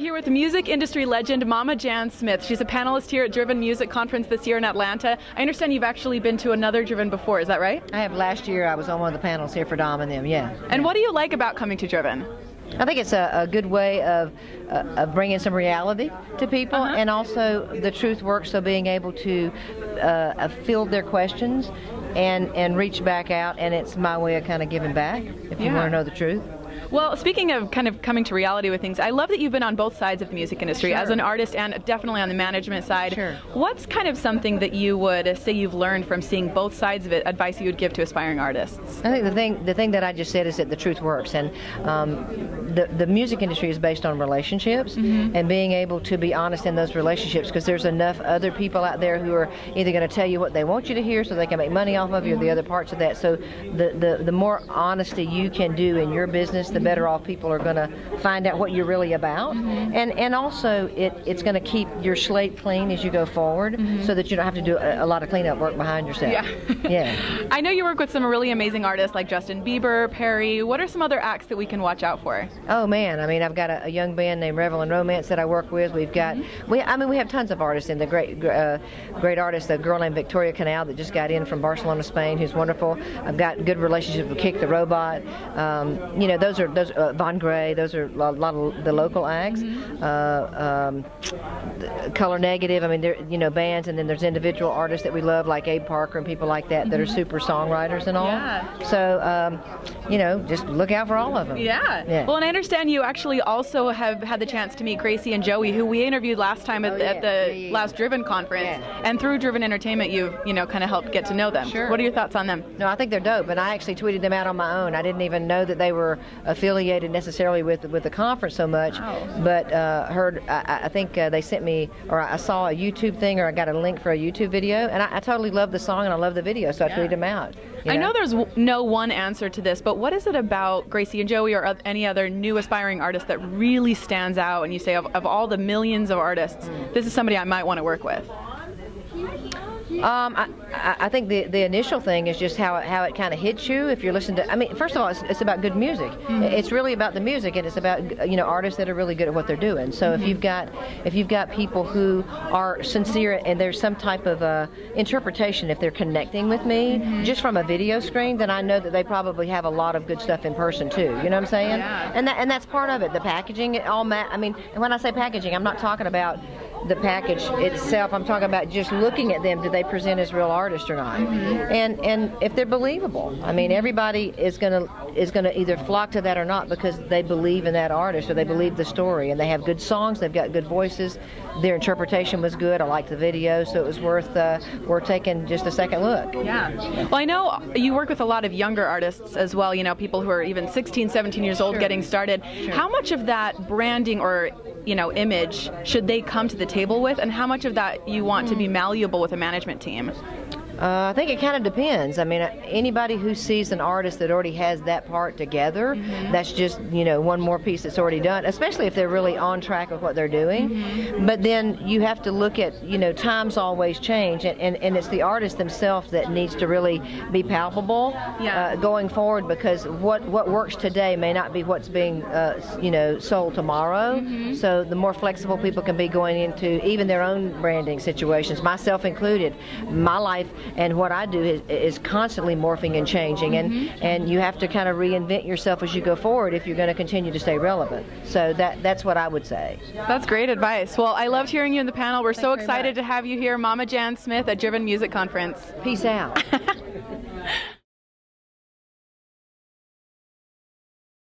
here with music industry legend Mama Jan Smith. She's a panelist here at Driven Music Conference this year in Atlanta. I understand you've actually been to another Driven before, is that right? I have. Last year I was on one of the panels here for Dom and them, yeah. And what do you like about coming to Driven? I think it's a good way of bringing some reality to people, and also the truth works, so being able to field their questions and reach back out, and it's my way of kind of giving back if you want to know the truth. Well, speaking of kind of coming to reality with things, I love that you've been on both sides of the music industry, as an artist and definitely on the management side. What's kind of something that you would say you've learned from seeing both sides of it, advice you would give to aspiring artists? I think the thing that I just said is that the truth works, and the music industry is based on relationships, and being able to be honest in those relationships, because there's enough other people out there who are either going to tell you what they want you to hear so they can make money off of you, or the other parts of that. So the more honesty you can do in your business, the better off people are going to find out what you're really about. And also it's going to keep your slate clean as you go forward, so that you don't have to do a lot of cleanup work behind yourself. Yeah. I know you work with some really amazing artists like Justin Bieber, Perry. What are some other acts that we can watch out for? Oh man, I mean, I've got a young band named Revel and Romance that I work with. We've got, we have tons of artists, and the great artist, a girl named Victoria Canal that just got in from Barcelona, Spain, who's wonderful. I've got good relationships with Kick the Robot. You know, those Von Gray, those are a lot of the local acts. Color Negative, I mean, they're, bands, and then there's individual artists that we love, like Abe Parker and people like that, that are super songwriters and all. So, just look out for all of them. Well, and I understand you actually also have had the chance to meet Gracie and Joey, who we interviewed last time at the last Driven conference, and through Driven Entertainment, you've, kind of helped get to know them. What are your thoughts on them? No, I think they're dope, and I actually tweeted them out on my own. I didn't even know that they were affiliated necessarily with the conference so much, but I think they sent me, or I saw a YouTube thing, or I got a link for a YouTube video, and I totally love the song and I love the video, so I tweeted them out. I know there's no one answer to this, but what is it about Gracie and Joey or any other new aspiring artist that really stands out, and you say, of all the millions of artists, this is somebody I might want to work with? I think the initial thing is just how it kind of hits you if you're listening to. I mean, first of all, it's about good music. It's really about the music, and it's about artists that are really good at what they're doing. So if you've got people who are sincere, and there's some type of interpretation, if they're connecting with me just from a video screen, then I know that they probably have a lot of good stuff in person too. You know what I'm saying? And that's part of it. The packaging, I mean, when I say packaging, I'm not talking about the package itself. I'm talking about just looking at them. Do they present as real artists or not? And if they're believable. I mean, everybody is gonna either flock to that or not, because they believe in that artist, or they believe the story, and they have good songs. They've got good voices. Their interpretation was good. I liked the video, so it was worth taking just a second look. Well, I know you work with a lot of younger artists as well. People who are even 16, 17 years old getting started. How much of that branding or image should they come to the table with, and how much of that you want to be malleable with a management team? I think it kind of depends. I mean, anybody who sees an artist that already has that part together, that's just, one more piece that's already done, especially if they're really on track with what they're doing. But then you have to look at, times always change, and it's the artist themselves that needs to really be palpable going forward, because what works today may not be what's being, sold tomorrow. So the more flexible people can be going into even their own branding situations, myself included. My life and what I do is constantly morphing and changing, and you have to kind of reinvent yourself as you go forward if you're going to continue to stay relevant. So that's what I would say. That's great advice. Well, I loved hearing you in the panel. We're so excited to have you here, Mama Jan Smith at Driven Music Conference. Peace out.